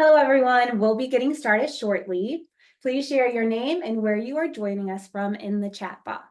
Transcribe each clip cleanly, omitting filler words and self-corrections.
Hello, everyone. We'll be getting started shortly. Please share your name and where you are joining us from in the chat box.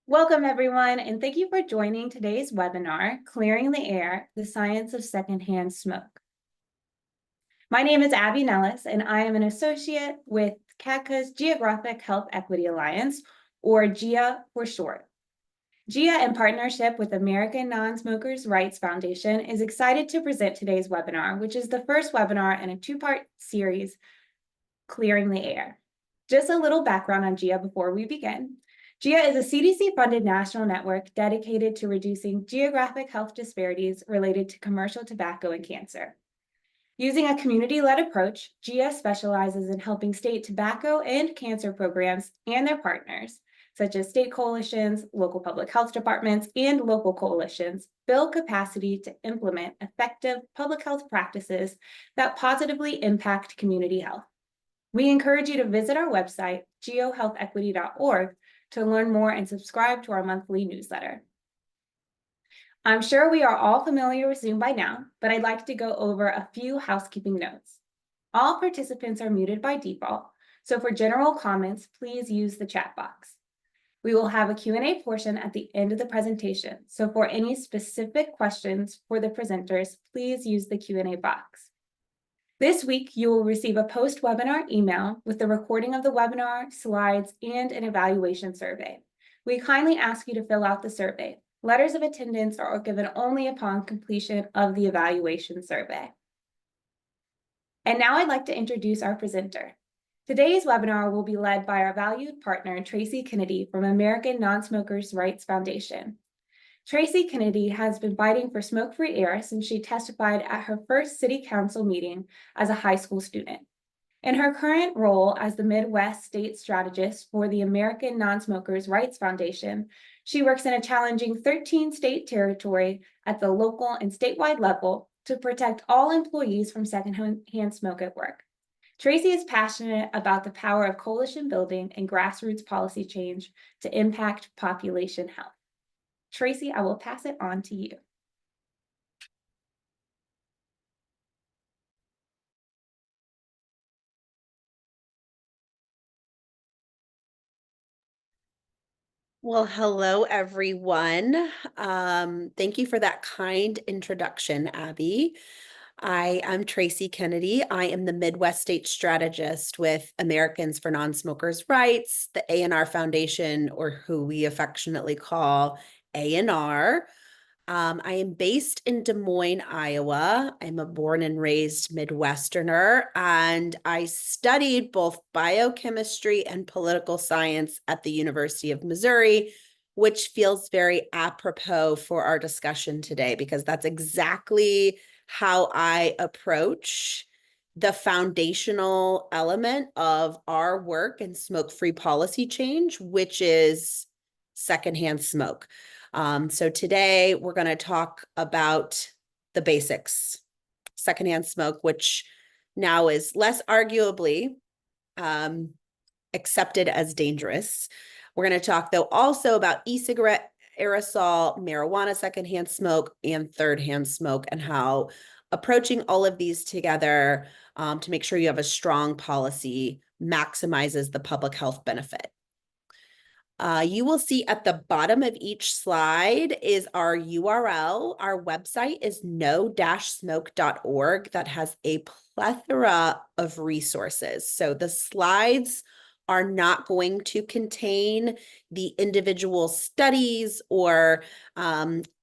Welcome, everyone, and thank you for joining today's webinar, Clearing the Air, the Science of Secondhand Smoke. My name is Abby Nellis, and I am an associate with CADCA's Geographic Health Equity Alliance, or GEA for short. GEA, in partnership with American Non-Smokers' Rights Foundation, is excited to present today's webinar, which is the first webinar in a two-part series, Clearing the Air. Just a little background on GEA before we begin. GEA is a CDC-funded national network dedicated to reducing geographic health disparities related to commercial tobacco and cancer. Using a community-led approach, GEA specializes in helping state tobacco and cancer programs and their partners, such as state coalitions, local public health departments, and local coalitions, build capacity to implement effective public health practices that positively impact community health. We encourage you to visit our website, geohealthequity.org, to learn more and subscribe to our monthly newsletter. I'm sure we are all familiar with Zoom by now, but I'd like to go over a few housekeeping notes. All participants are muted by default, so for general comments, please use the chat box. We will have a Q&A portion at the end of the presentation, so for any specific questions for the presenters, please use the Q&A box. This week, you will receive a post-webinar email with the recording of the webinar, slides, and an evaluation survey. We kindly ask you to fill out the survey. Letters of attendance are given only upon completion of the evaluation survey. And now I'd like to introduce our presenter. Today's webinar will be led by our valued partner, Tracy Kennedy from American Non-Smokers' Rights Foundation. Tracy Kennedy has been fighting for smoke-free air since she testified at her first city council meeting as a high school student. In her current role as the Midwest state strategist for the American Non-Smokers' Rights Foundation, she works in a challenging 13-state territory at the local and statewide level to protect all employees from secondhand smoke at work. Tracy is passionate about the power of coalition building and grassroots policy change to impact population health. Tracy, I will pass it on to you. Well, hello, everyone. Thank you for that kind introduction, Abby. I am Tracy Kennedy. I am the Midwest State Strategist with Americans for Non-Smokers' Rights, the A&R Foundation, or who we affectionately call A&R. I am based in Des Moines, Iowa. I'm a born and raised Midwesterner, and I studied both biochemistry and political science at the University of Missouri, which feels very apropos for our discussion today, because that's exactly how I approach the foundational element of our work in smoke-free policy change, which is secondhand smoke. So today we're going to talk about the basics, secondhand smoke, which now is less arguably accepted as dangerous. We're going to talk, though, also about e-cigarette, aerosol, marijuana secondhand smoke, and thirdhand smoke, and how approaching all of these together to make sure you have a strong policy, maximizes the public health benefit. You will see at the bottom of each slide is our URL. Our website is no-smoke.org that has a plethora of resources. So the slides are not going to contain the individual studies or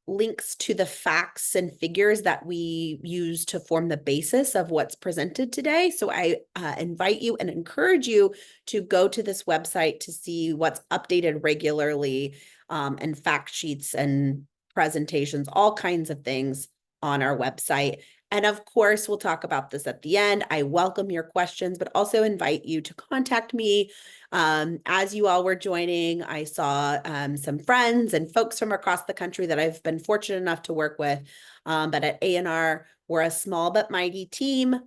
links to the facts and figures that we use to form the basis of what's presented today. So I invite you and encourage you to go to this website to see what's updated regularly, and fact sheets and presentations, all kinds of things on our website. And of course, we'll talk about this at the end. I welcome your questions, but also invite you to contact me. As you all were joining, I saw some friends and folks from across the country that I've been fortunate enough to work with. But at A&R, we're a small but mighty team.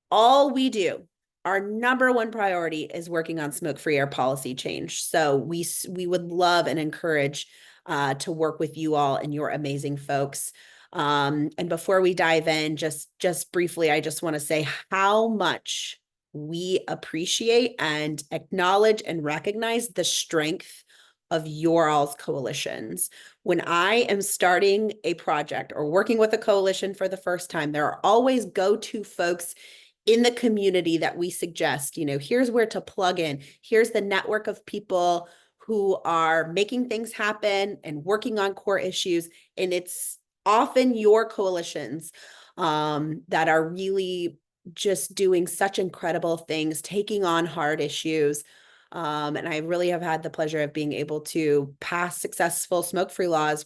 All we do, our number one priority is working on smoke-free air policy change. So we would love and encourage to work with you all and your amazing folks. And before we dive in, just briefly, I just want to say how much we appreciate and acknowledge and recognize the strength of your all's coalitions. When I am starting a project or working with a coalition for the first time, there are always go-to folks in the community that we suggest, here's where to plug in. Here's the network of people who are making things happen and working on core issues. And it's often your coalitions that are really just doing such incredible things, taking on hard issues. And I really have had the pleasure of being able to pass successful smoke-free laws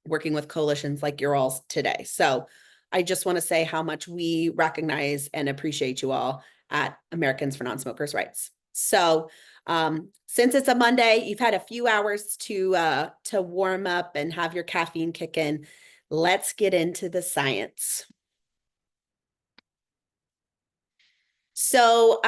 working with coalitions like your all's today. So I just want to say how much we recognize and appreciate you all at Americans for Non-Smokers' Rights. So since it's a Monday, you've had a few hours to warm up and have your caffeine kick in. Let's get into the science. So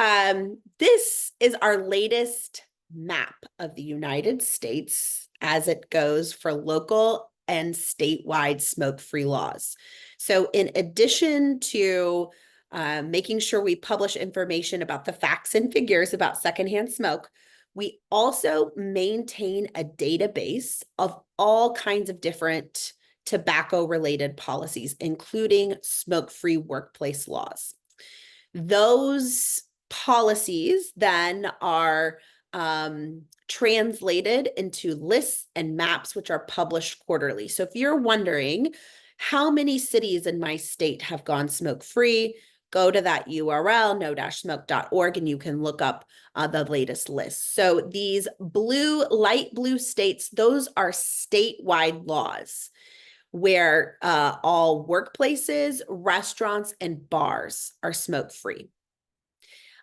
this is our latest map of the United States as it goes for local and statewide smoke-free laws. So in addition to making sure we publish information about the facts and figures about secondhand smoke, we also maintain a database of all kinds of different tobacco-related policies, including smoke-free workplace laws. Those policies then are translated into lists and maps, which are published quarterly. So if you're wondering how many cities in my state have gone smoke-free, go to that URL, no-smoke.org, and you can look up the latest list. So these light blue states, those are statewide laws where all workplaces, restaurants, and bars are smoke-free.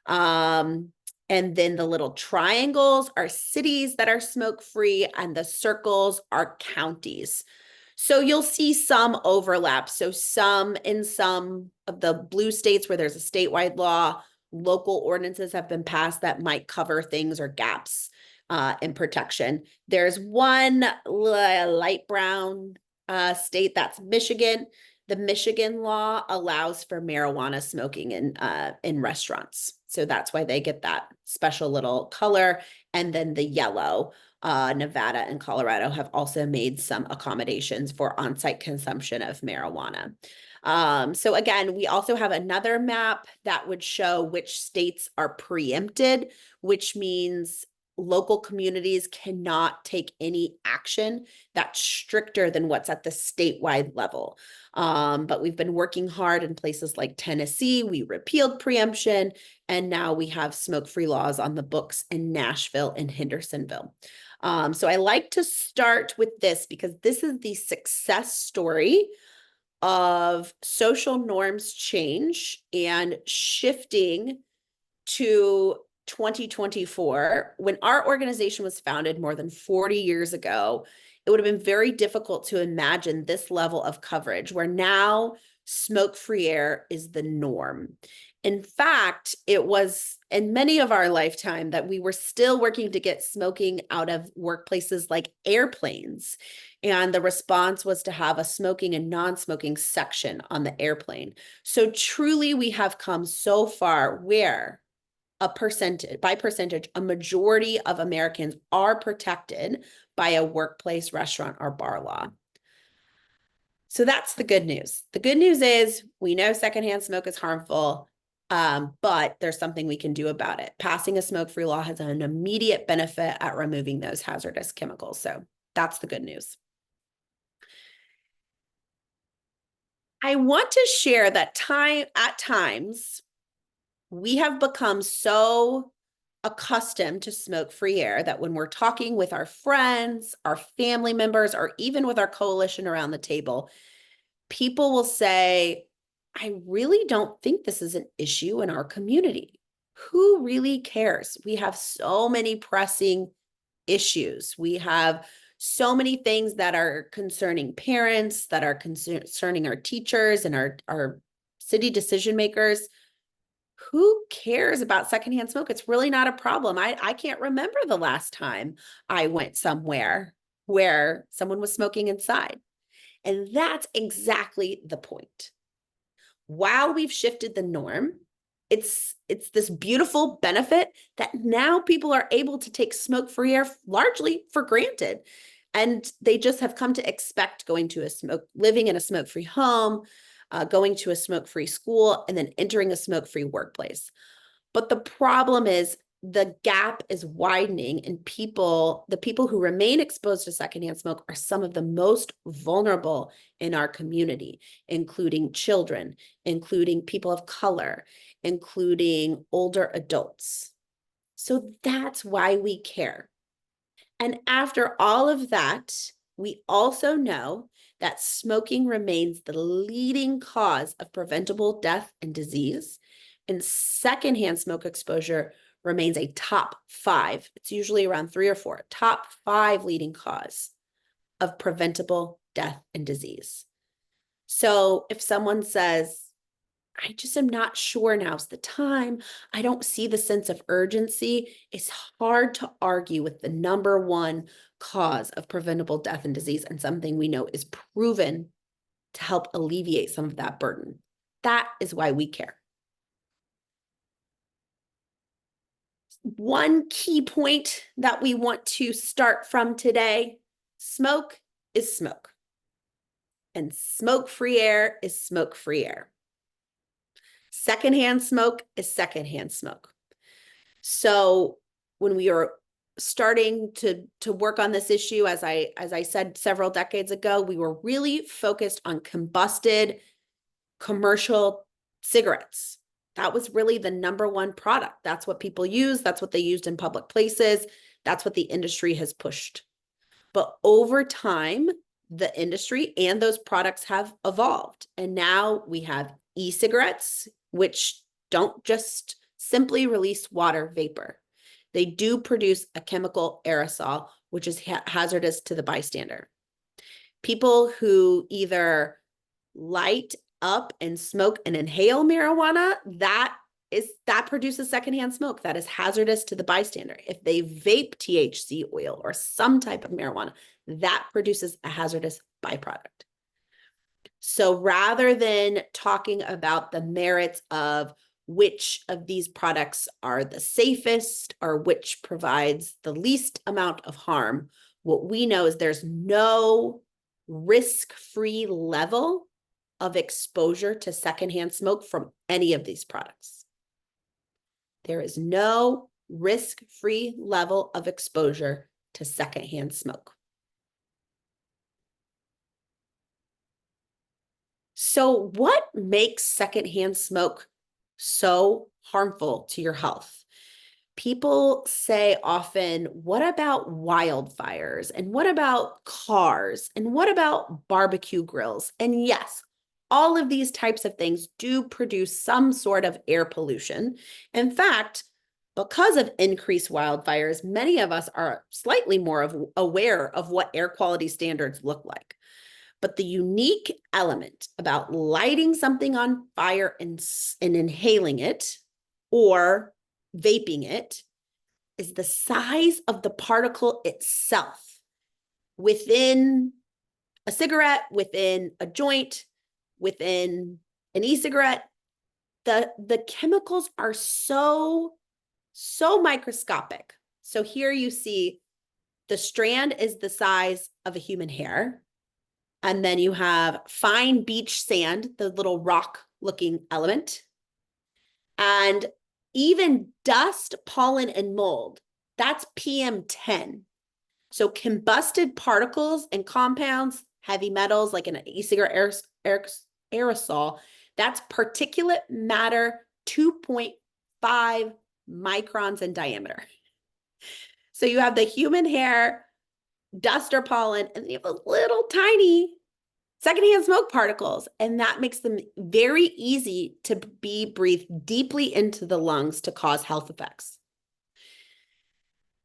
And then the little triangles are cities that are smoke-free, and the circles are counties. So you'll see some overlap. So in some of the blue states where there's a statewide law, local ordinances have been passed that might cover things or gaps in protection. There's one light brown state, that's Michigan. The Michigan law allows for marijuana smoking in restaurants. So that's why they get that special little color. And then the yellow, Nevada and Colorado have also made some accommodations for on-site consumption of marijuana. So again, we also have another map that would show which states are preempted, which means local communities cannot take any action that's stricter than what's at the statewide level. But we've been working hard in places like Tennessee. We repealed preemption, and now we have smoke-free laws on the books in Nashville and Hendersonville. So I like to start with this because this is the success story of social norms change and shifting to 2024. When our organization was founded more than 40 years ago, it would have been very difficult to imagine this level of coverage, where now smoke-free air is the norm. In fact, it was in many of our lifetime that we were still working to get smoking out of workplaces like airplanes. And the response was to have a smoking and non-smoking section on the airplane. So truly, we have come so far where by percentage, a majority of Americans are protected by a workplace, restaurant, or bar law. So that's the good news. The good news is we know secondhand smoke is harmful, but there's something we can do about it. Passing a smoke-free law has an immediate benefit at removing those hazardous chemicals. So that's the good news. I want to share that at times we have become so accustomed to smoke-free air that when we're talking with our friends, our family members, or even with our coalition around the table, people will say, I really don't think this is an issue in our community. Who really cares? We have so many pressing issues. We have so many things that are concerning parents, that are concerning our teachers and our city decision makers. Who cares about secondhand smoke? It's really not a problem. I can't remember the last time I went somewhere where someone was smoking inside. And that's exactly the point. While we've shifted the norm, it's this beautiful benefit that now people are able to take smoke-free air largely for granted. And they just have come to expect living in a smoke-free home, going to a smoke-free school, and then entering a smoke-free workplace. But the problem is the gap is widening, and the people who remain exposed to secondhand smoke are some of the most vulnerable in our community, including children, including people of color, including older adults. So that's why we care. And after all of that, we also know that smoking remains the leading cause of preventable death and disease, and secondhand smoke exposure remains a top 5. It's usually around 3 or 4, top 5 leading cause of preventable death and disease. So if someone says, I just am not sure now's the time, I don't see the sense of urgency, it's hard to argue with the number 1 cause of preventable death and disease, and something we know is proven to help alleviate some of that burden. That is why we care. One key point that we want to start from today: smoke is smoke, and smoke-free air is smoke-free air. Secondhand smoke is secondhand smoke. So when we are starting to work on this issue, as I said several decades ago, we were really focused on combusted commercial cigarettes. That was really the number 1 product. That's what people use. That's what they used in public places. That's what the industry has pushed. But over time, the industry and those products have evolved. And now we have e-cigarettes, which don't just simply release water vapor. They do produce a chemical aerosol, which is hazardous to the bystander. People who either light up and smoke and inhale marijuana, that produces secondhand smoke that is hazardous to the bystander. If they vape THC oil or some type of marijuana, that produces a hazardous byproduct. So rather than talking about the merits of which of these products are the safest or which provides the least amount of harm, what we know is there's no risk-free level of exposure to secondhand smoke from any of these products. There is no risk-free level of exposure to secondhand smoke. So what makes secondhand smoke so harmful to your health? People say often, what about wildfires? And what about cars? And what about barbecue grills? And yes, all of these types of things do produce some sort of air pollution. In fact, because of increased wildfires, many of us are slightly more aware of what air quality standards look like. But the unique element about lighting something on fire and inhaling it or vaping it is the size of the particle itself within a cigarette, within a joint, within an e-cigarette. The chemicals are so microscopic. So here you see the strand is the size of a human hair. And then you have fine beach sand, the little rock looking element. And even dust, pollen, and mold, that's PM10. So combusted particles and compounds, heavy metals like an e-cigarette aerosol, that's particulate matter 2.5 microns in diameter. So you have the human hair, dust or pollen, and you have a little tiny secondhand smoke particles, and that makes them very easy to be breathed deeply into the lungs to cause health effects.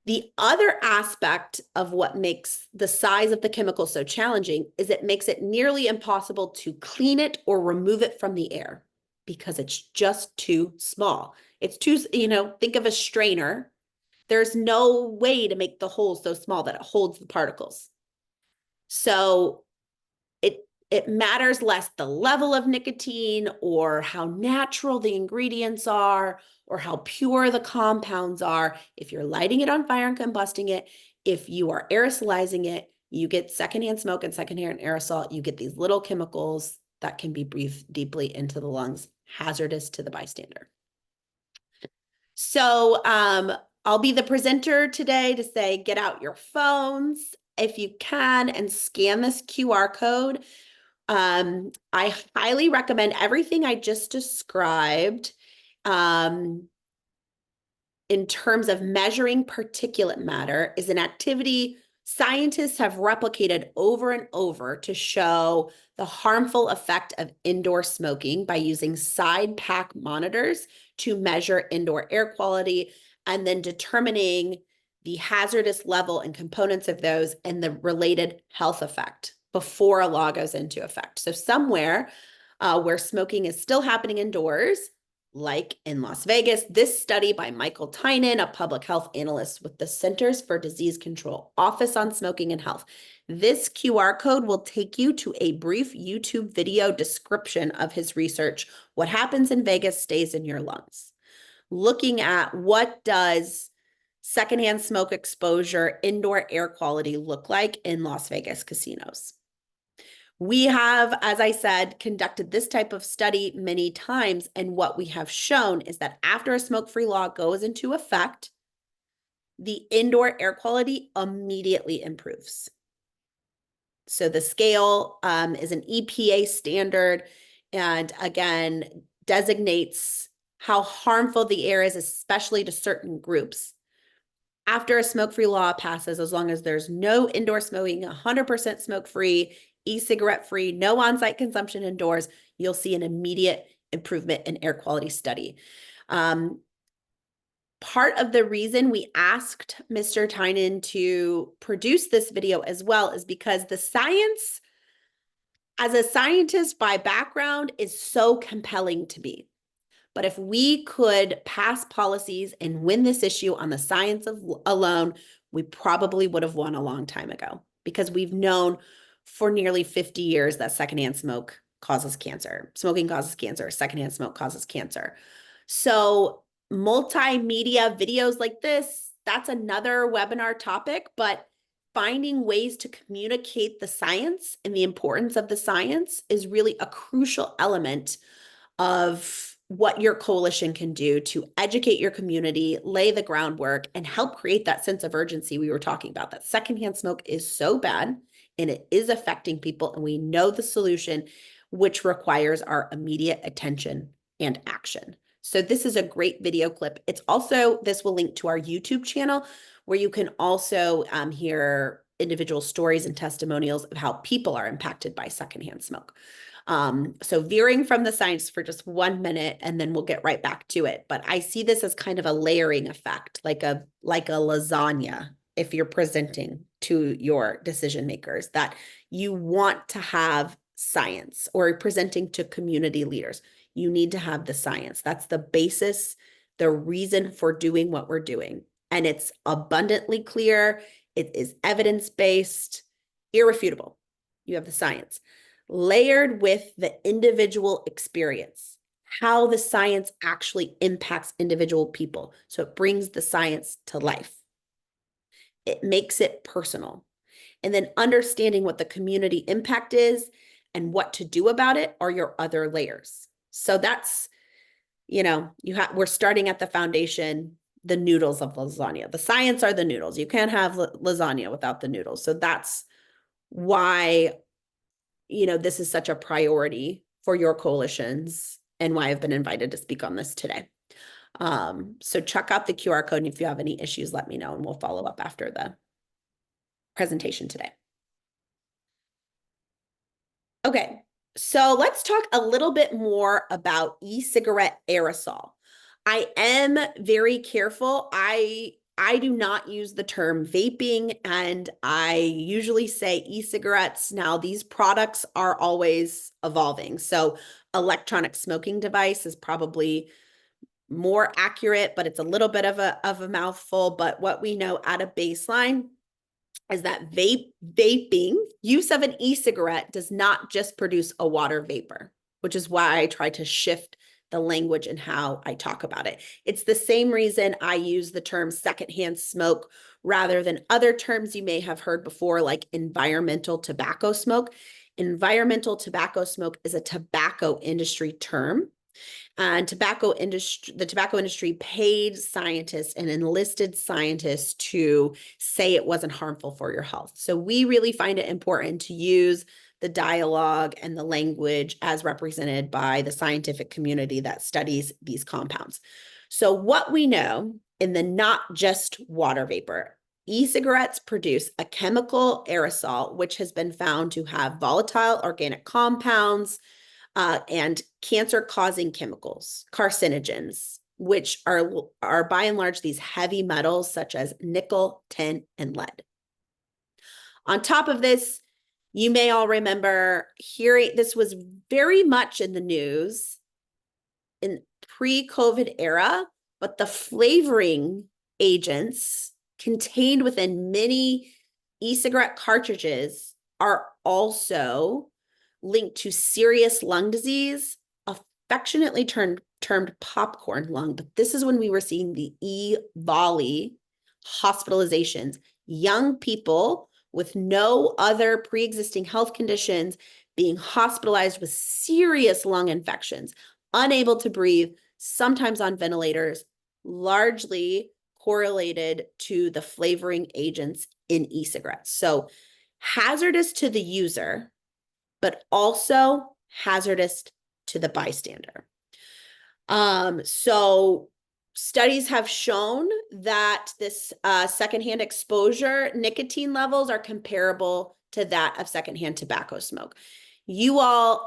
The other aspect of what makes the size of the chemical so challenging is it makes it nearly impossible to clean it or remove it from the air because it's just too small. It's too, think of a strainer. There's no way to make the hole so small that it holds the particles. So it matters less the level of nicotine or how natural the ingredients are or how pure the compounds are. If you're lighting it on fire and combusting it, if you are aerosolizing it, you get secondhand smoke and secondhand aerosol. You get these little chemicals that can be breathed deeply into the lungs, hazardous to the bystander. So I'll be the presenter today to say, get out your phones if you can and scan this QR code. I highly recommend everything I just described in terms of measuring particulate matter is an activity scientists have replicated over and over to show the harmful effect of indoor smoking by using side pack monitors to measure indoor air quality and then determining the hazardous level and components of those and the related health effect before a law goes into effect. So somewhere where smoking is still happening indoors, like in Las Vegas, this study by Michael Tynan, a public health analyst with the Centers for Disease Control Office on Smoking and Health. This QR code will take you to a brief YouTube video description of his research. What happens in Vegas stays in your lungs. Looking at what does secondhand smoke exposure, indoor air quality look like in Las Vegas casinos. We have, as I said, conducted this type of study many times, and what we have shown is that after a smoke-free law goes into effect, the indoor air quality immediately improves. So the scale is an EPA standard, and again, designates how harmful the air is, especially to certain groups. After a smoke-free law passes, as long as there's no indoor smoking, 100% smoke-free, e-cigarette free, no on-site consumption indoors, you'll see an immediate improvement in air quality study. Part of the reason we asked Mr. Tynan to produce this video as well is because the science, as a scientist by background, is so compelling to me. But if we could pass policies and win this issue on the science alone, we probably would have won a long time ago because we've known for nearly 50 years that secondhand smoke causes cancer. Smoking causes cancer. Secondhand smoke causes cancer. So multimedia videos like this, that's another webinar topic, but finding ways to communicate the science and the importance of the science is really a crucial element of what your coalition can do to educate your community, lay the groundwork, and help create that sense of urgency we were talking about. That secondhand smoke is so bad and it is affecting people, and we know the solution, which requires our immediate attention and action. So this is a great video clip. It's also, this will link to our YouTube channel where you can also hear individual stories and testimonials of how people are impacted by secondhand smoke. So veering from the science for just 1 minute, and then we'll get right back to it. But I see this as kind of a layering effect, like a lasagna, if you're presenting to your decision makers, that you want to have science, or presenting to community leaders. You need to have the science. That's the basis, the reason for doing what we're doing. And it's abundantly clear. It is evidence-based, irrefutable. You have the science layered with the individual experience, how the science actually impacts individual people. So it brings the science to life. It makes it personal. And then understanding what the community impact is and what to do about it are your other layers. So that's, we're starting at the foundation, the noodles of lasagna. The science are the noodles. You can't have lasagna without the noodles. So that's why, this is such a priority for your coalitions and why I've been invited to speak on this today. So check out the QR code, and if you have any issues, let me know, and we'll follow up after the presentation today. Okay, so let's talk a little bit more about e-cigarette aerosol. I am very careful. I do not use the term vaping, and I usually say e-cigarettes. Now, these products are always evolving. So electronic smoking device is probably more accurate, but it's a little bit of a mouthful. But what we know at a baseline is that vaping, use of an e-cigarette, does not just produce a water vapor, which is why I try to shift the language and how I talk about it. It's the same reason I use the term secondhand smoke rather than other terms you may have heard before, like environmental tobacco smoke. Environmental tobacco smoke is a tobacco industry term. And the tobacco industry paid scientists and enlisted scientists to say it wasn't harmful for your health. So we really find it important to use the dialogue and the language as represented by the scientific community that studies these compounds. So what we know in the not just water vapor, e-cigarettes produce a chemical aerosol, which has been found to have volatile organic compounds, and cancer-causing chemicals, carcinogens, which are by and large these heavy metals such as nickel, tin, and lead. On top of this, you may all remember hearing this was very much in the news in pre-COVID era, but the flavoring agents contained within many e-cigarette cartridges are also linked to serious lung disease, affectionately termed popcorn lung. But this is when we were seeing the e-volley hospitalizations, young people with no other pre-existing health conditions being hospitalized with serious lung infections, unable to breathe, sometimes on ventilators, largely correlated to the flavoring agents in e-cigarettes. So hazardous to the user, but also hazardous to the bystander. So studies have shown that this secondhand exposure nicotine levels are comparable to that of secondhand tobacco smoke. You all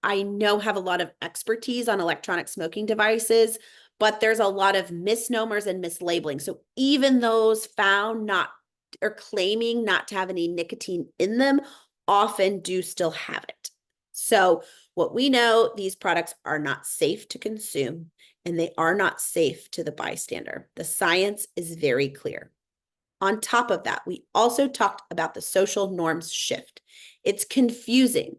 I know, have a lot of expertise on electronic smoking devices, but there's a lot of misnomers and mislabeling. So even those found not or claiming not to have any nicotine in them often do still have it. So what we know, these products are not safe to consume, and they are not safe to the bystander. The science is very clear. On top of that, we also talked about the social norms shift. It's confusing.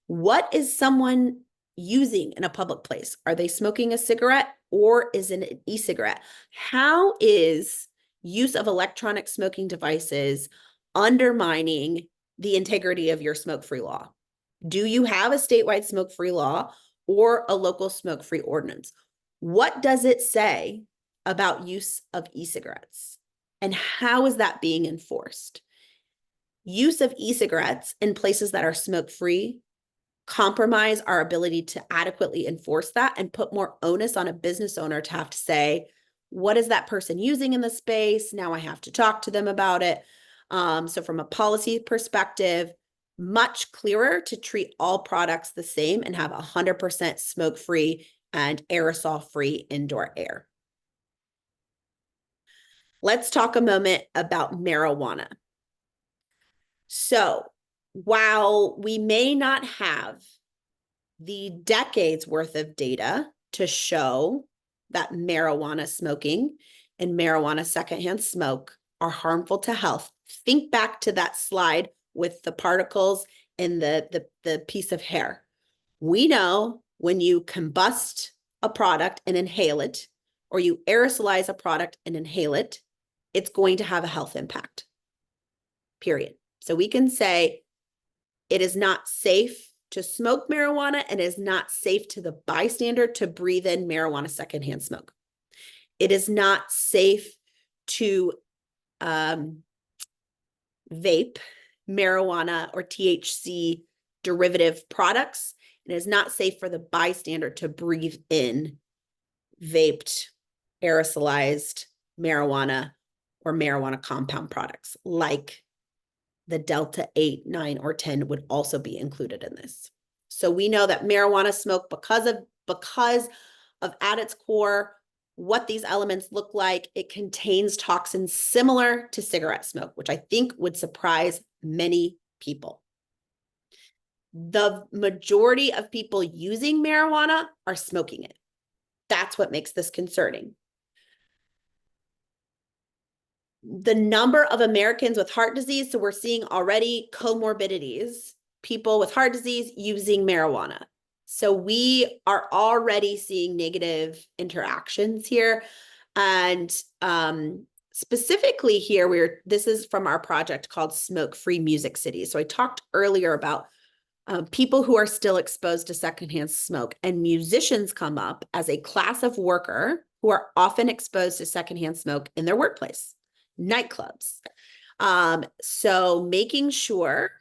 What is someone using in a public place? Are they smoking a cigarette, or is it an e-cigarette? How is use of electronic smoking devices undermining the integrity of your smoke-free law? Do you have a statewide smoke-free law or a local smoke-free ordinance? What does it say about use of e-cigarettes? And how is that being enforced? Use of e-cigarettes in places that are smoke-free compromise our ability to adequately enforce that and put more onus on a business owner to have to say, what is that person using in the space? Now I have to talk to them about it. So from a policy perspective, much clearer to treat all products the same and have 100% smoke-free and aerosol-free indoor air. Let's talk a moment about marijuana. So while we may not have the decades worth of data to show that marijuana smoking and marijuana secondhand smoke are harmful to health, think back to that slide with the particles and the piece of hair. We know when you combust a product and inhale it, or you aerosolize a product and inhale it, it's going to have a health impact, period. So we can say it is not safe to smoke marijuana and it is not safe to the bystander to breathe in marijuana secondhand smoke. It is not safe to vape marijuana or THC derivative products. It is not safe for the bystander to breathe in vaped, aerosolized marijuana or marijuana compound products like the Delta 8, 9, or 10 would also be included in this. So we know that marijuana smoke, because of at its core, what these elements look like, it contains toxins similar to cigarette smoke, which I think would surprise many people. The majority of people using marijuana are smoking it. That's what makes this concerning. The number of Americans with heart disease, so we're seeing already comorbidities, people with heart disease using marijuana. So we are already seeing negative interactions here. And specifically here, this is from our project called Smoke-Free Music Cities. So I talked earlier about people who are still exposed to secondhand smoke, and musicians come up as a class of worker who are often exposed to secondhand smoke in their workplace, nightclubs. So making sure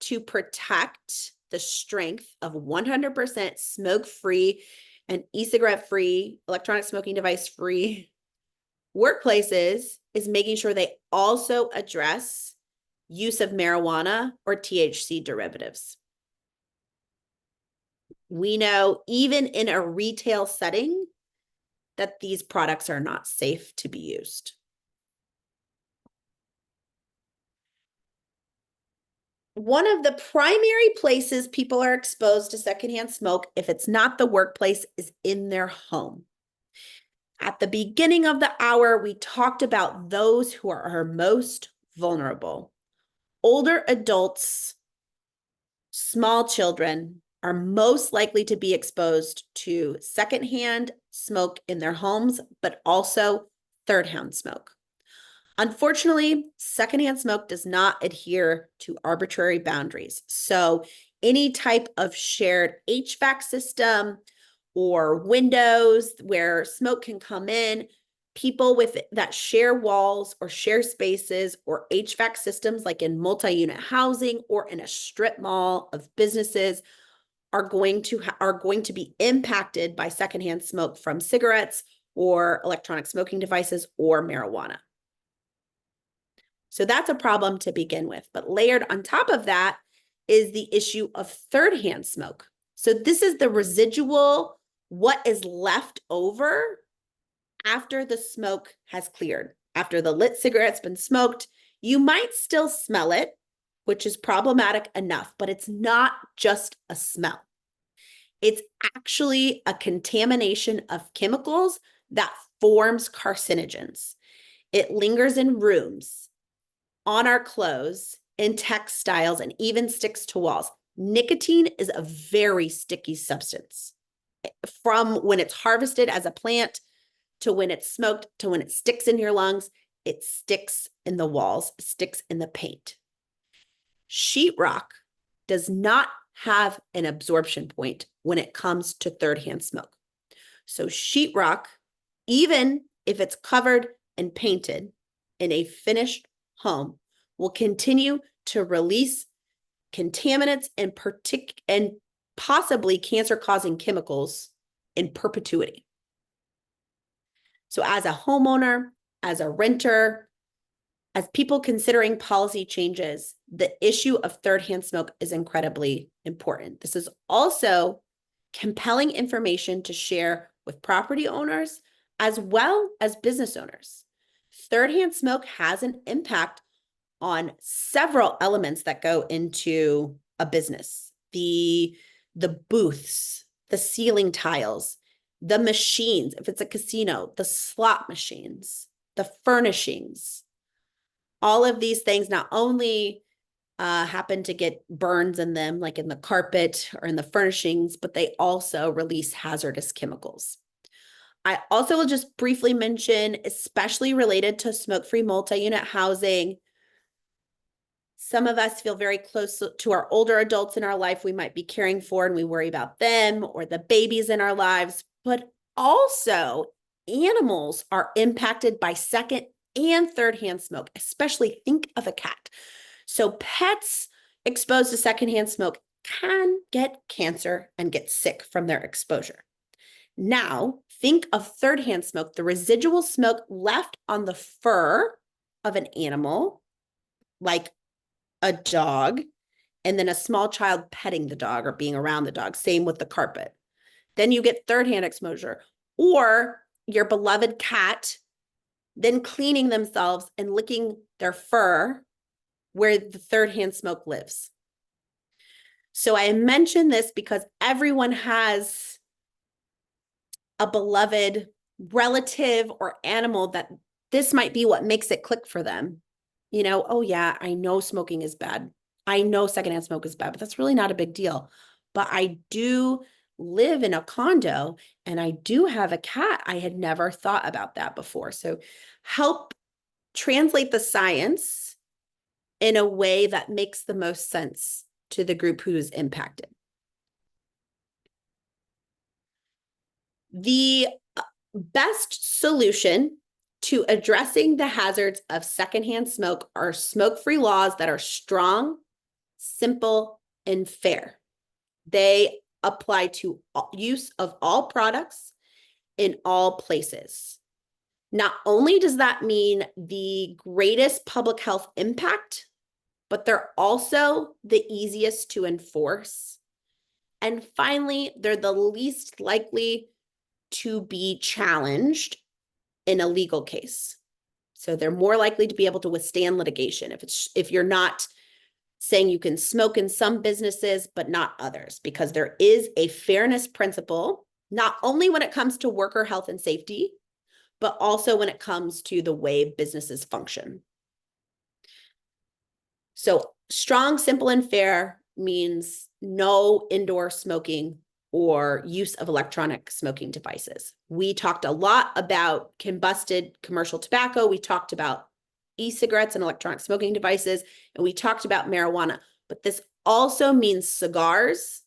to protect the strength of 100% smoke-free and e-cigarette-free, electronic smoking device-free workplaces is making sure they also address use of marijuana or THC derivatives. We know even in a retail setting that these products are not safe to be used. One of the primary places people are exposed to secondhand smoke, if it's not the workplace, is in their home. At the beginning of the hour, we talked about those who are most vulnerable. Older adults, small children are most likely to be exposed to secondhand smoke in their homes, but also thirdhand smoke. Unfortunately, secondhand smoke does not adhere to arbitrary boundaries. So any type of shared HVAC system or windows where smoke can come in, people with that share walls or share spaces or HVAC systems like in multi-unit housing or in a strip mall of businesses are going to be impacted by secondhand smoke from cigarettes or electronic smoking devices or marijuana. So that's a problem to begin with. But layered on top of that is the issue of thirdhand smoke. So this is the residual, what is left over after the smoke has cleared. After the lit cigarette's been smoked, you might still smell it, which is problematic enough, but it's not just a smell. It's actually a contamination of chemicals that forms carcinogens. It lingers in rooms, on our clothes, in textiles, and even sticks to walls. Nicotine is a very sticky substance. From when it's harvested as a plant to when it's smoked to when it sticks in your lungs, it sticks in the walls, sticks in the paint. Sheetrock does not have an absorption point when it comes to thirdhand smoke. So sheetrock, even if it's covered and painted in a finished home, will continue to release contaminants and possibly cancer-causing chemicals in perpetuity. So as a homeowner, as a renter, as people considering policy changes, the issue of thirdhand smoke is incredibly important. This is also compelling information to share with property owners as well as business owners. Thirdhand smoke has an impact on several elements that go into a business. The booths, the ceiling tiles, the machines, if it's a casino, the slot machines, the furnishings. All of these things not only happen to get burns in them, like in the carpet or in the furnishings, but they also release hazardous chemicals. I also will just briefly mention, especially related to smoke-free multi-unit housing, some of us feel very close to our older adults in our life we might be caring for, and we worry about them or the babies in our lives, but also animals are impacted by second and third-hand smoke, especially think of a cat. So pets exposed to secondhand smoke can get cancer and get sick from their exposure. Now, think of third-hand smoke, the residual smoke left on the fur of an animal, like a dog, and then a small child petting the dog or being around the dog. Same with the carpet. Then you get third-hand exposure, or your beloved cat then cleaning themselves and licking their fur where the third-hand smoke lives. So I mention this because everyone has a beloved relative or animal that this might be what makes it click for them. You know, oh yeah, I know smoking is bad. I know secondhand smoke is bad, but that's really not a big deal. But I do live in a condo and I do have a cat. I had never thought about that before. So help translate the science in a way that makes the most sense to the group who is impacted. The best solution to addressing the hazards of secondhand smoke are smoke-free laws that are strong, simple, and fair. They apply to use of all products in all places. Not only does that mean the greatest public health impact, but they're also the easiest to enforce. And finally, they're the least likely to be challenged in a legal case. So they're more likely to be able to withstand litigation if you're not saying you can smoke in some businesses, but not others, because there is a fairness principle, not only when it comes to worker health and safety, but also when it comes to the way businesses function. So strong, simple, and fair means no indoor smoking or use of electronic smoking devices. We talked a lot about combusted commercial tobacco. We talked about e-cigarettes and electronic smoking devices, and we talked about marijuana. But this also means cigars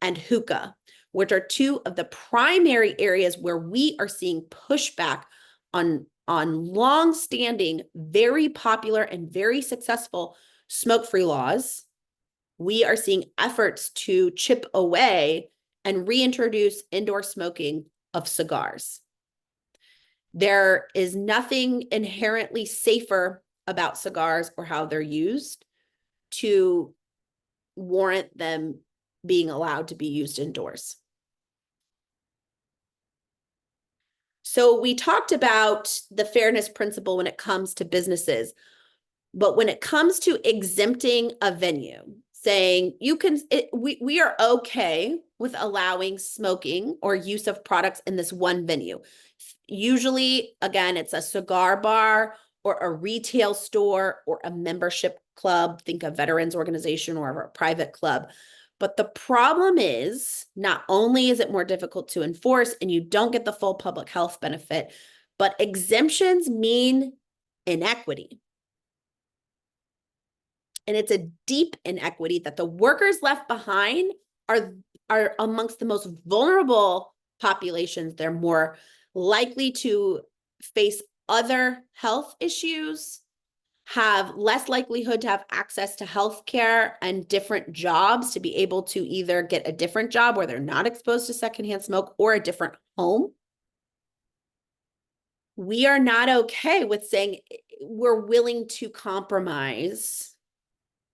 and hookah, which are two of the primary areas where we are seeing pushback on long-standing, very popular, and very successful smoke-free laws. We are seeing efforts to chip away and reintroduce indoor smoking of cigars. There is nothing inherently safer about cigars or how they're used to warrant them being allowed to be used indoors. So we talked about the fairness principle when it comes to businesses, but when it comes to exempting a venue, saying we are okay with allowing smoking or use of products in this one venue. Usually, again, it's a cigar bar or a retail store or a membership club. Think a veterans organization or a private club. But the problem is, not only is it more difficult to enforce and you don't get the full public health benefit, but exemptions mean inequity. And it's a deep inequity that the workers left behind are amongst the most vulnerable populations. They're more likely to face other health issues, have less likelihood to have access to healthcare and different jobs to be able to either get a different job where they're not exposed to secondhand smoke or a different home. We are not okay with saying we're willing to compromise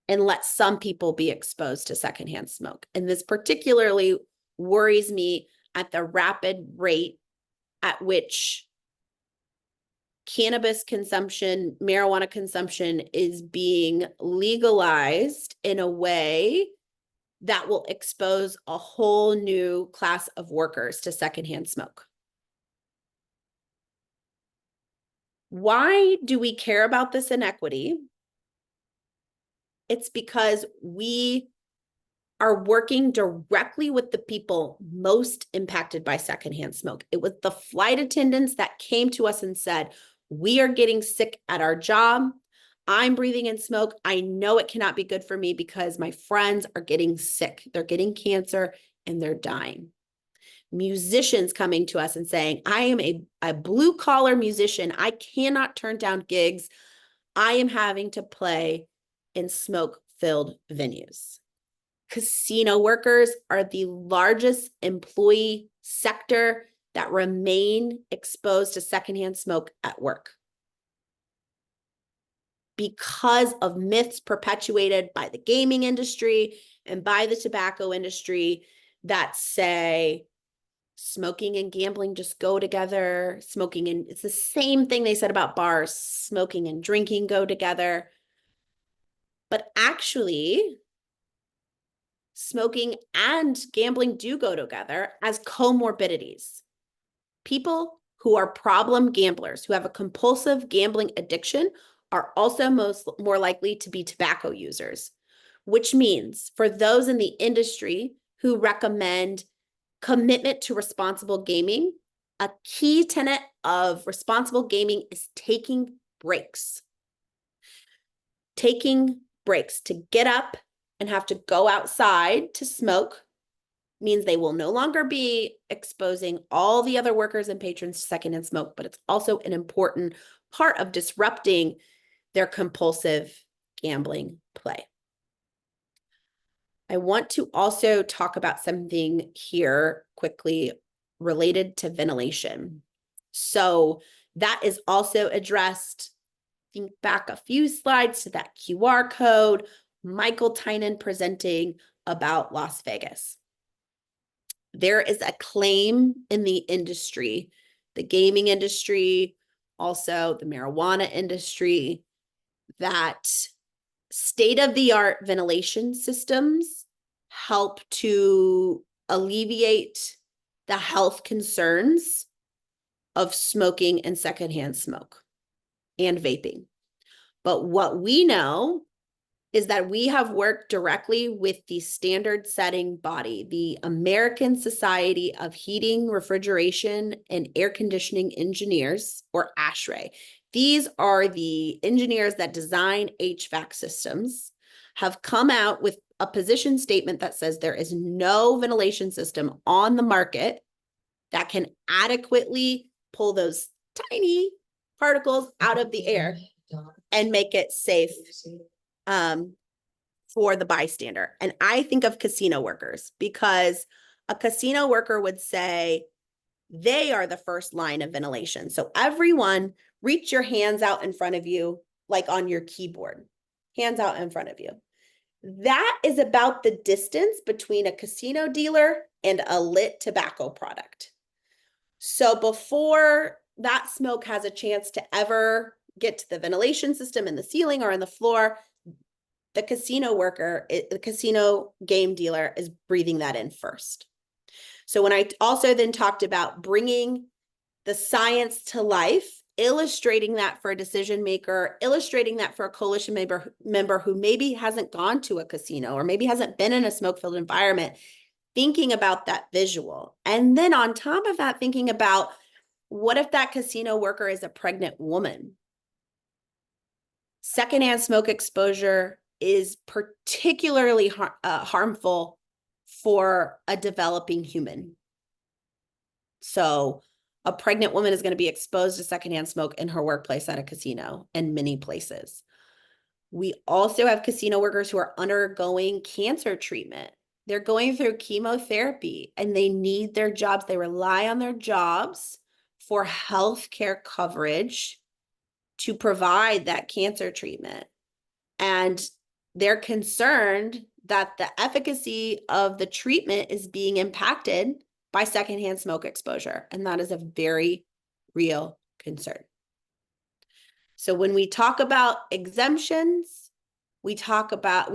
and let some people be exposed to secondhand smoke. And this particularly worries me at the rapid rate at which cannabis consumption, marijuana consumption is being legalized in a way that will expose a whole new class of workers to secondhand smoke. Why do we care about this inequity? It's because we are working directly with the people most impacted by secondhand smoke. It was the flight attendants that came to us and said, we are getting sick at our job. I'm breathing in smoke. I know it cannot be good for me because my friends are getting sick. They're getting cancer and they're dying. Musicians coming to us and saying, I am a blue collar musician. I cannot turn down gigs. I am having to play in smoke filled venues. Casino workers are the largest employee sector that remain exposed to secondhand smoke at work because of myths perpetuated by the gaming industry and by the tobacco industry that say smoking and gambling just go together. It's the same thing they said about bars. Smoking and drinking go together. But actually, smoking and gambling do go together as comorbidities. People who are problem gamblers, who have a compulsive gambling addiction, are also more likely to be tobacco users, which means for those in the industry who recommend commitment to responsible gaming, a key tenet of responsible gaming is taking breaks. Taking breaks to get up and have to go outside to smoke means they will no longer be exposing all the other workers and patrons to secondhand smoke, but it's also an important part of disrupting their compulsive gambling play. I want to also talk about something here quickly related to ventilation. So that is also addressed. Think back a few slides to that QR code, Michael Tynan presenting about Las Vegas. There is a claim in the industry, the gaming industry, also the marijuana industry, that state-of-the-art ventilation systems help to alleviate the health concerns of smoking and secondhand smoke and vaping. But what we know is that we have worked directly with the standard setting body, the American Society of Heating, Refrigeration, and Air Conditioning Engineers, or ASHRAE. These are the engineers that design HVAC systems, have come out with a position statement that says there is no ventilation system on the market that can adequately pull those tiny particles out of the air and make it safe for the bystander. And I think of casino workers because a casino worker would say they are the first line of ventilation. So everyone, reach your hands out in front of you, like on your keyboard, hands out in front of you. That is about the distance between a casino dealer and a lit tobacco product. So before that smoke has a chance to ever get to the ventilation system in the ceiling or in the floor, the casino worker, the casino game dealer is breathing that in first. So when I also then talked about bringing the science to life, illustrating that for a decision maker, illustrating that for a coalition member who maybe hasn't gone to a casino or maybe hasn't been in a smoke-filled environment, thinking about that visual. And then on top of that, thinking about what if that casino worker is a pregnant woman? Secondhand smoke exposure is particularly harmful for a developing human. So a pregnant woman is going to be exposed to secondhand smoke in her workplace at a casino and many places. We also have casino workers who are undergoing cancer treatment. They're going through chemotherapy and they need their jobs. They rely on their jobs for healthcare coverage to provide that cancer treatment. And they're concerned that the efficacy of the treatment is being impacted by secondhand smoke exposure. And that is a very real concern. So when we talk about exemptions, we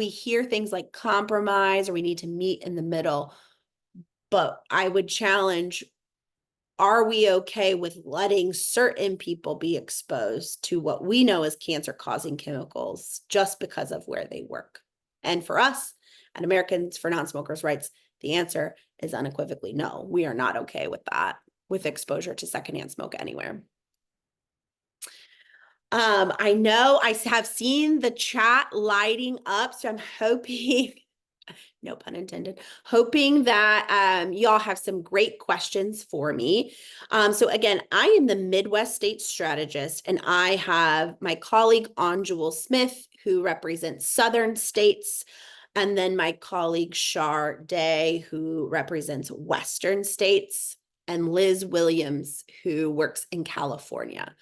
hear things like compromise or we need to meet in the middle. But I would challenge, are we okay with letting certain people be exposed to what we know as cancer-causing chemicals just because of where they work? And for us, at Americans for Non-Smokers' Rights, the answer is unequivocally no. We are not okay with that, with exposure to secondhand smoke anywhere. I know I have seen the chat lighting up, so I'm hoping, no pun intended, hoping that y'all have some great questions for me. So again, I am the Midwest State Strategist, and I have my colleague Anjul Smith, who represents Southern states, and then my colleague Shar Day, who represents Western states, and Liz Williams, who works in California.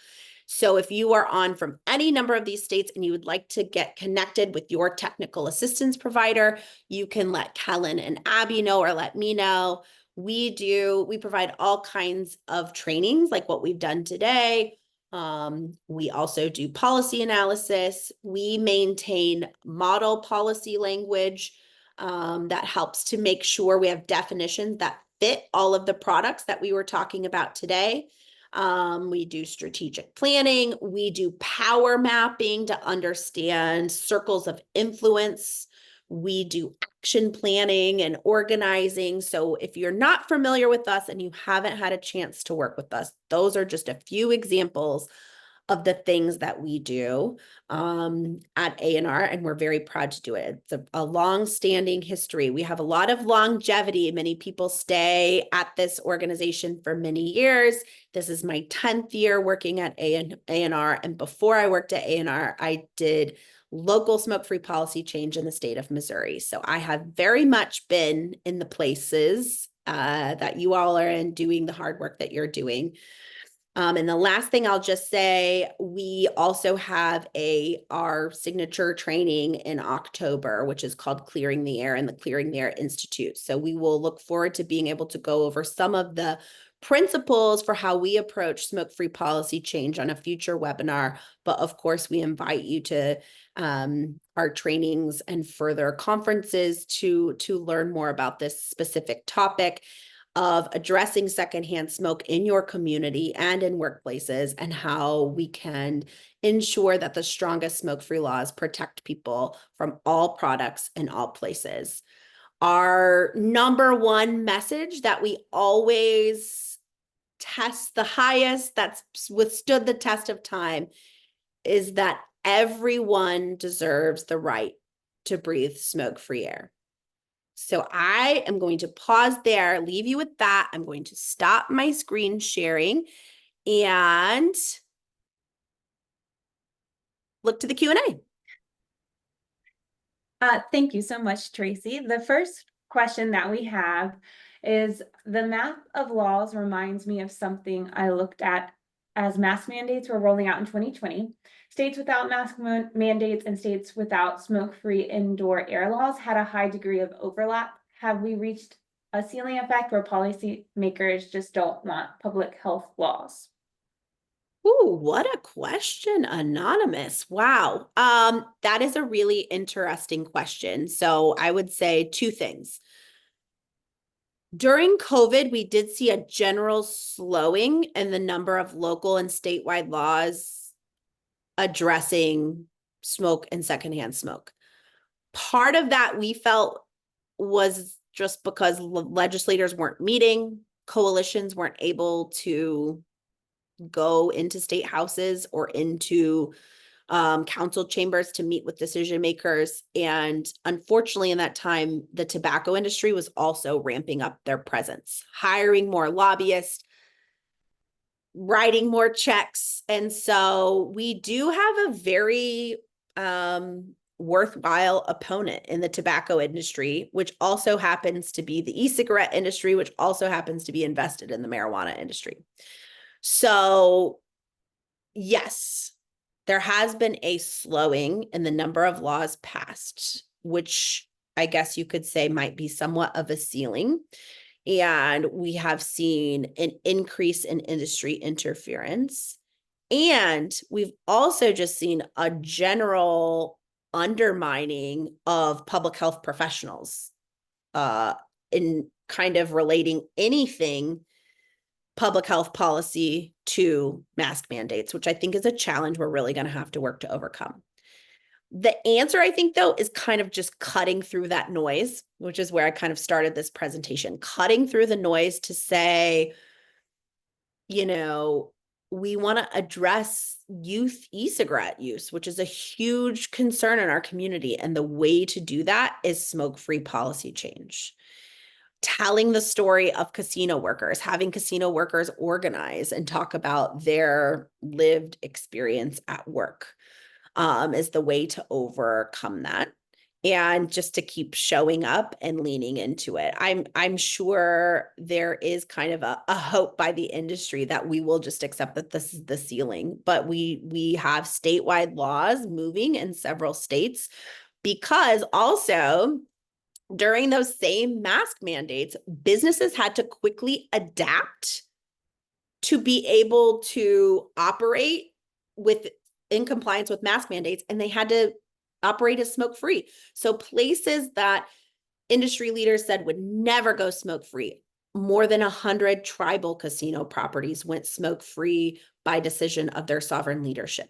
So if you are on from any number of these states and you would like to get connected with your technical assistance provider, you can let Kellen and Abby know or let me know. We provide all kinds of trainings like what we've done today. We also do policy analysis. We maintain model policy language that helps to make sure we have definitions that fit all of the products that we were talking about today. We do strategic planning. We do power mapping to understand circles of influence. We do action planning and organizing. So if you're not familiar with us and you haven't had a chance to work with us, those are just a few examples of the things that we do at A&R, and we're very proud to do it. It's a long-standing history. We have a lot of longevity. Many people stay at this organization for many years. This is my 10th year working at A&R, and before I worked at A&R, I did local smoke-free policy change in the state of Missouri. So I have very much been in the places that you all are in, doing the hard work that you're doing. And the last thing I'll just say, we also have our signature training in October, which is called Clearing the Air and the Clearing the Air Institute. So we will look forward to being able to go over some of the principles for how we approach smoke-free policy change on a future webinar. But of course, we invite you to our trainings and further conferences to learn more about this specific topic of addressing secondhand smoke in your community and in workplaces, and how we can ensure that the strongest smoke-free laws protect people from all products in all places. Our number one message that we always test the highest, that's withstood the test of time, is that everyone deserves the right to breathe smoke-free air. So I am going to pause there, leave you with that. I'm going to stop my screen sharing and look to the Q&A. Thank you so much, Tracy. The first question that we have is, the map of laws reminds me of something I looked at as mask mandates were rolling out in 2020. States without mask mandates and states without smoke-free indoor air laws had a high degree of overlap. Have we reached a ceiling effect where policymakers just don't want public health laws? Ooh, what a question, Anonymous. Wow. That is a really interesting question. So I would say two things. During COVID, we did see a general slowing in the number of local and statewide laws addressing smoke and secondhand smoke. Part of that we felt was just because legislators weren't meeting, coalitions weren't able to go into state houses or into council chambers to meet with decision makers. And unfortunately, in that time, the tobacco industry was also ramping up their presence, hiring more lobbyists, writing more checks. And so we do have a very worthwhile opponent in the tobacco industry, which also happens to be the e-cigarette industry, which also happens to be invested in the marijuana industry. So yes, there has been a slowing in the number of laws passed, which I guess you could say might be somewhat of a ceiling. And we have seen an increase in industry interference. And we've also just seen a general undermining of public health professionals in kind of relating anything public health policy to mask mandates, which I think is a challenge we're really going to have to work to overcome. The answer, I think, though, is kind of just cutting through that noise, which is where I kind of started this presentation, cutting through the noise to say, you know, we want to address youth e-cigarette use, which is a huge concern in our community. And the way to do that is smoke-free policy change. Telling the story of casino workers, having casino workers organize and talk about their lived experience at work is the way to overcome that. And just to keep showing up and leaning into it. I'm sure there is kind of a hope by the industry that we will just accept that this is the ceiling, but we have statewide laws moving in several states, because also during those same mask mandates, businesses had to quickly adapt to be able to operate in compliance with mask mandates, and they had to operate as smoke-free. So places that industry leaders said would never go smoke-free, more than 100 tribal casino properties went smoke-free by decision of their sovereign leadership.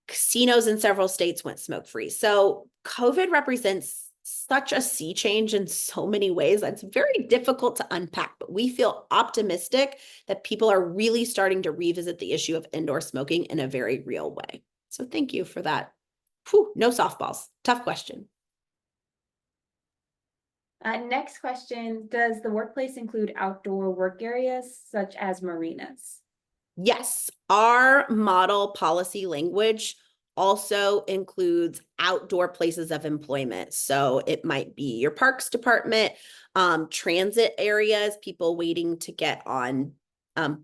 Casinos in several states went smoke-free. So COVID represents such a sea change in so many ways that's very difficult to unpack, but we feel optimistic that people are really starting to revisit the issue of indoor smoking in a very real way. So thank you for that. Whew, no softballs. Tough question. Next question, does the workplace include outdoor work areas such as marinas? Yes, our model policy language also includes outdoor places of employment. So it might be your parks department, transit areas, people waiting to get on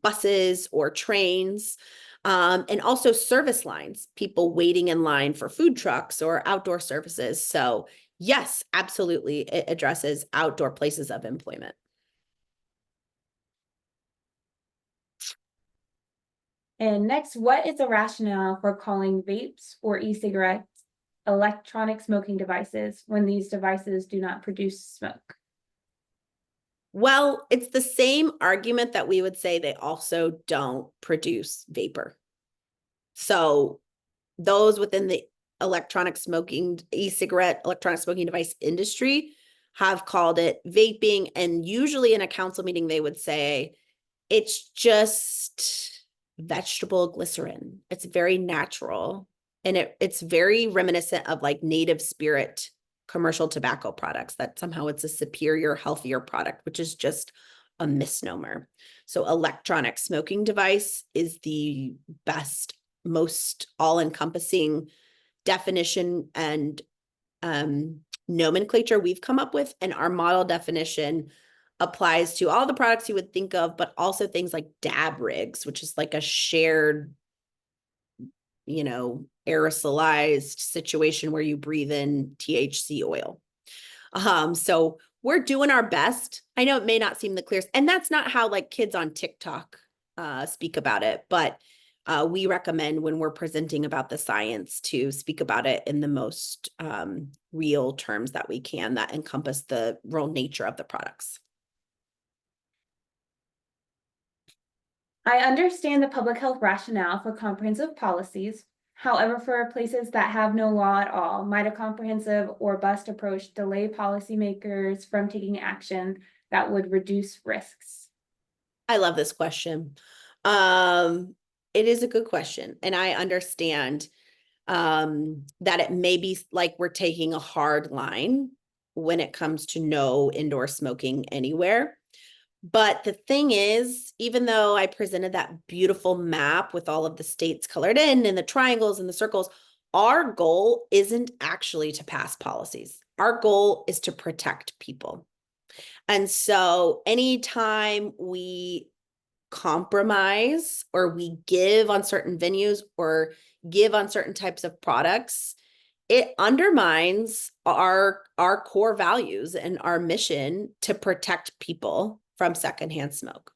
buses or trains, and also service lines, people waiting in line for food trucks or outdoor services. So yes, absolutely, it addresses outdoor places of employment. And next, what is the rationale for calling vapes or e-cigarettes electronic smoking devices when these devices do not produce smoke? Well, it's the same argument that we would say they also don't produce vapor. So those within the electronic smoking, e-cigarette, electronic smoking device industry have called it vaping. And usually in a council meeting, they would say, it's just vegetable glycerin. It's very natural. And it's very reminiscent of like native spirit commercial tobacco products, that somehow it's a superior, healthier product, which is just a misnomer. So electronic smoking device is the best, most all-encompassing definition and nomenclature we've come up with. And our model definition applies to all the products you would think of, but also things like dab rigs, which is like a shared, aerosolized situation where you breathe in THC oil. So we're doing our best. I know it may not seem the clearest, and that's not how like kids on TikTok speak about it, but we recommend when we're presenting about the science to speak about it in the most real terms that we can that encompass the real nature of the products. I understand the public health rationale for comprehensive policies. However, for places that have no law at all, might a comprehensive or robust approach delay policymakers from taking action that would reduce risks? I love this question. It is a good question, and I understand that it may be like we're taking a hard line when it comes to no indoor smoking anywhere. But the thing is, even though I presented that beautiful map with all of the states colored in and the triangles and the circles, our goal isn't actually to pass policies. Our goal is to protect people. And so anytime we compromise or we give on certain venues or give on certain types of products, it undermines our core values and our mission to protect people from secondhand smoke.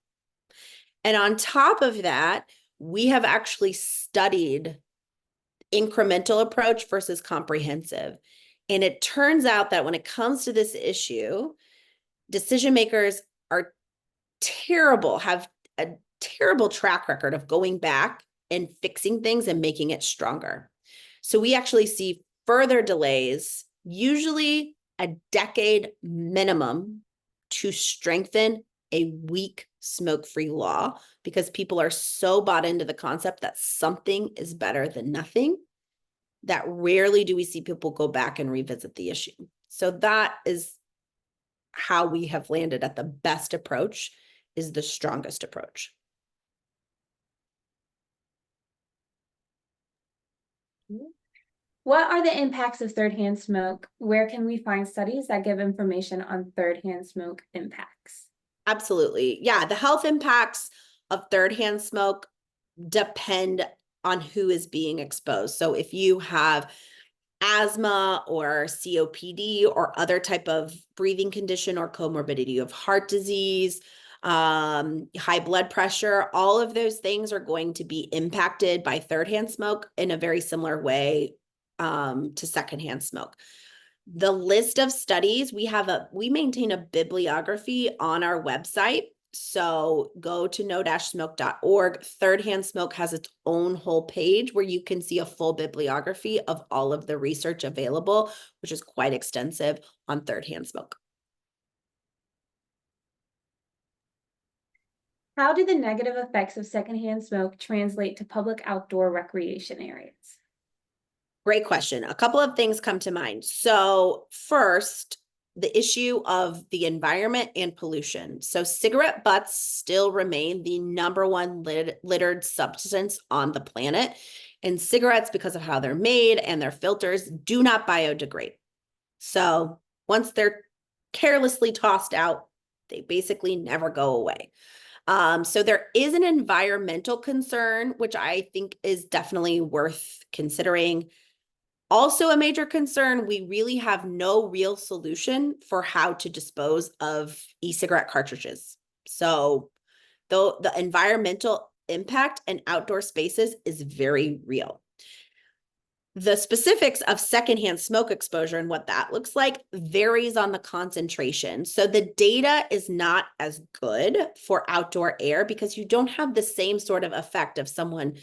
And on top of that, we have actually studied incremental approach versus comprehensive. And it turns out that when it comes to this issue, decision makers are terrible, have a terrible track record of going back and fixing things and making it stronger. So we actually see further delays, usually a decade minimum, to strengthen a weak smoke-free law, because people are so bought into the concept that something is better than nothing that rarely do we see people go back and revisit the issue. So that is how we have landed at the best approach is the strongest approach. What are the impacts of third-hand smoke? Where can we find studies that give information on third-hand smoke impacts? Absolutely. Yeah, the health impacts of third-hand smoke depend on who is being exposed. So if you have asthma or COPD or other type of breathing condition or comorbidity of heart disease, high blood pressure, all of those things are going to be impacted by third-hand smoke in a very similar way to secondhand smoke. The list of studies, we maintain a bibliography on our website. So go to no-smoke.org. Thirdhand Smoke has its own whole page where you can see a full bibliography of all of the research available, which is quite extensive on third-hand smoke. How do the negative effects of secondhand smoke translate to public outdoor recreation areas? Great question. A couple of things come to mind. So first, the issue of the environment and pollution. So cigarette butts still remain the number one littered substance on the planet. And cigarettes, because of how they're made and their filters, do not biodegrade. So once they're carelessly tossed out, they basically never go away. So there is an environmental concern, which I think is definitely worth considering. Also a major concern, we really have no real solution for how to dispose of e-cigarette cartridges. So though the environmental impact and outdoor spaces is very real. The specifics of secondhand smoke exposure and what that looks like varies on the concentration. So the data is not as good for outdoor air because you don't have the same sort of effect of someone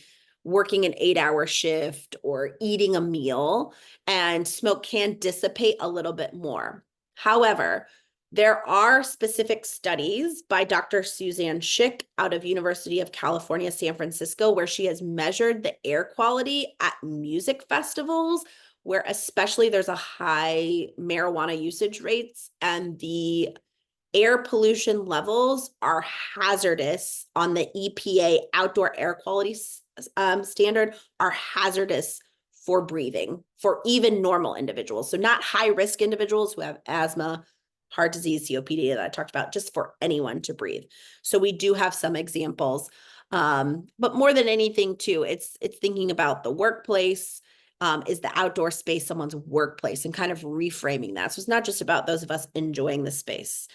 working an 8-hour shift or eating a meal, and smoke can dissipate a little bit more. However, there are specific studies by Dr. Suzanne Schick out of University of California, San Francisco, where she has measured the air quality at music festivals, where especially there's a high marijuana usage rates, and the air pollution levels are hazardous on the EPA outdoor air quality standard, are hazardous for breathing for even normal individuals. So not high risk individuals who have asthma, heart disease, COPD that I talked about, just for anyone to breathe. So we do have some examples. But more than anything too, it's thinking about the workplace. Is the outdoor space someone's workplace, and kind of reframing that. So it's not just about those of us enjoying the space.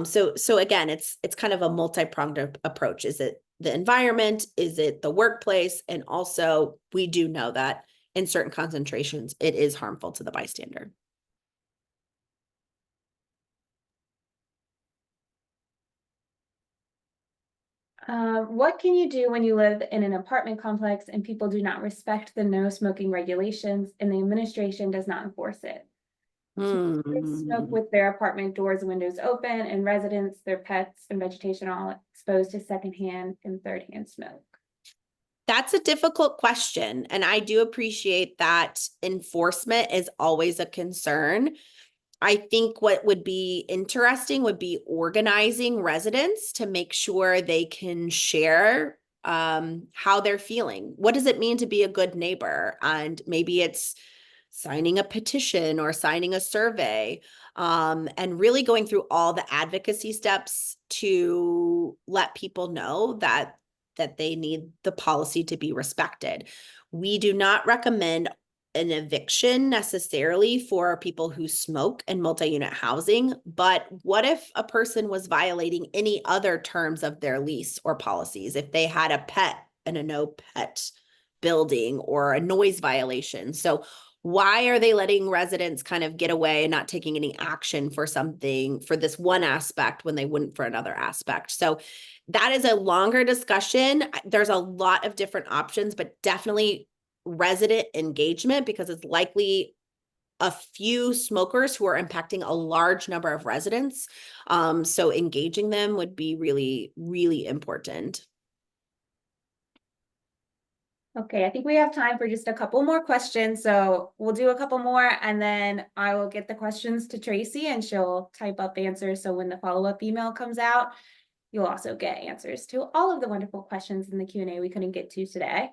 So again, it's kind of a multi-pronged approach. Is it the environment? Is it the workplace? And also we do know that in certain concentrations, it is harmful to the bystander. What can you do when you live in an apartment complex and people do not respect the no smoking regulations and the administration does not enforce it? Smoke with their apartment doors and windows open, and residents, their pets, and vegetation all exposed to secondhand and thirdhand smoke. That's a difficult question, and I do appreciate that enforcement is always a concern. I think what would be interesting would be organizing residents to make sure they can share how they're feeling. What does it mean to be a good neighbor? And maybe it's signing a petition or signing a survey, and really going through all the advocacy steps to let people know that they need the policy to be respected. We do not recommend an eviction necessarily for people who smoke in multi-unit housing, but what if a person was violating any other terms of their lease or policies? If they had a pet in a no pet building or a noise violation. So why are they letting residents kind of get away and not taking any action for something for this one aspect when they wouldn't for another aspect? So that is a longer discussion. There's a lot of different options, but definitely resident engagement, because it's likely a few smokers who are impacting a large number of residents. So engaging them would be really, really important. Okay, I think we have time for just a couple more questions. So we'll do a couple more and then I will get the questions to Tracy and she'll type up answers. So when the follow-up email comes out, you'll also get answers to all of the wonderful questions in the Q&A we couldn't get to today.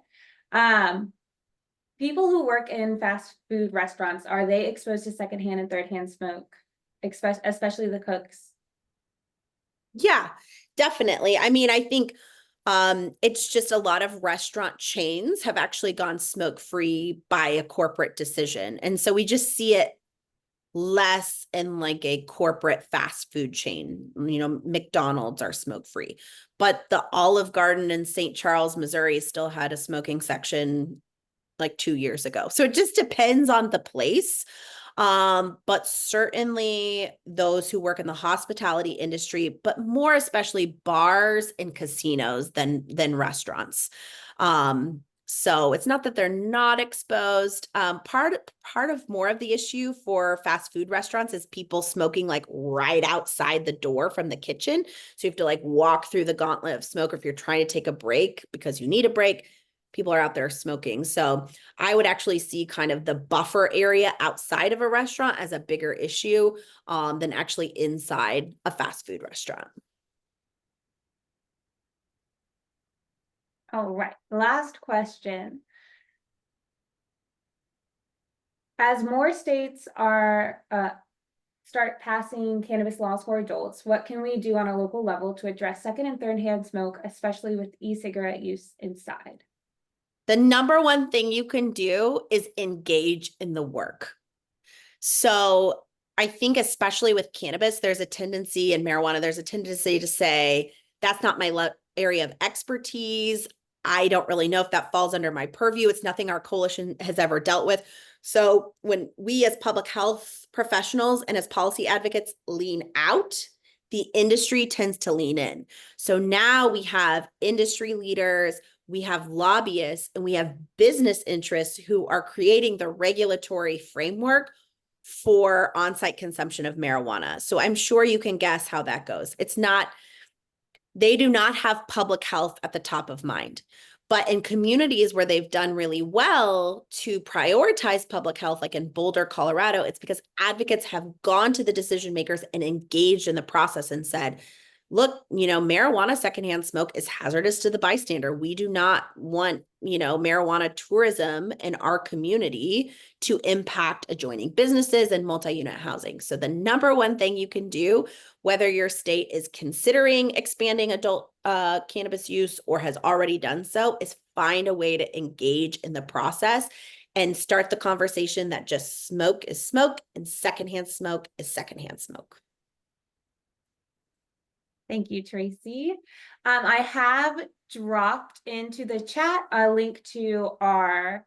People who work in fast food restaurants, are they exposed to secondhand and thirdhand smoke, especially the cooks? Yeah, definitely. I mean, I think it's just a lot of restaurant chains have actually gone smoke-free by a corporate decision. And so we just see it less in like a corporate fast food chain. You know, McDonald's are smoke-free, but the Olive Garden in St. Charles, Missouri still had a smoking section like 2 years ago. So it just depends on the place. But certainly those who work in the hospitality industry, but more especially bars and casinos than restaurants. So it's not that they're not exposed. Part of more of the issue for fast food restaurants is people smoking like right outside the door from the kitchen. So you have to like walk through the gauntlet of smoke, or if you're trying to take a break because you need a break, people are out there smoking. So I would actually see kind of the buffer area outside of a restaurant as a bigger issue than actually inside a fast food restaurant. All right, last question. As more states are start passing cannabis laws for adults, what can we do on a local level to address second and third hand smoke, especially with e-cigarette use inside? The number one thing you can do is engage in the work. So I think especially with cannabis, there's a tendency, in marijuana, there's a tendency to say, that's not my area of expertise. I don't really know if that falls under my purview. It's nothing our coalition has ever dealt with. So when we as public health professionals and as policy advocates lean out, the industry tends to lean in. So now we have industry leaders, we have lobbyists, and we have business interests who are creating the regulatory framework for on-site consumption of marijuana. So I'm sure you can guess how that goes. They do not have public health at the top of mind. But in communities where they've done really well to prioritize public health, like in Boulder, Colorado, it's because advocates have gone to the decision makers and engaged in the process and said, look, marijuana secondhand smoke is hazardous to the bystander. We do not want, marijuana tourism in our community to impact adjoining businesses and multi-unit housing. So the number one thing you can do, whether your state is considering expanding adult cannabis use or has already done so, is find a way to engage in the process and start the conversation that just smoke is smoke and secondhand smoke is secondhand smoke. Thank you, Tracy. I have dropped into the chat a link to our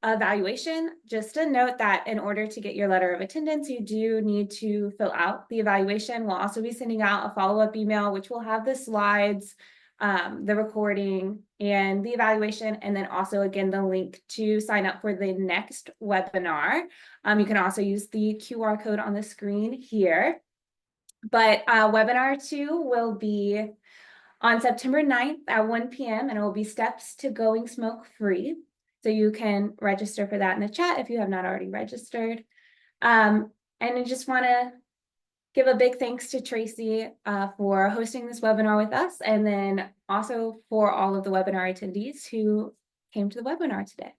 evaluation. Just a note that in order to get your letter of attendance, you do need to fill out the evaluation. We'll also be sending out a follow-up email, which will have the slides, the recording, and the evaluation, and then also, again, the link to sign up for the next webinar. You can also use the QR code on the screen here. But webinar 2 will be on September 9th at 1 p.m. and it will be steps to going smoke free. So you can register for that in the chat if you have not already registered. And I just want to give a big thanks to Tracy for hosting this webinar with us, and then also for all of the webinar attendees who came to the webinar today.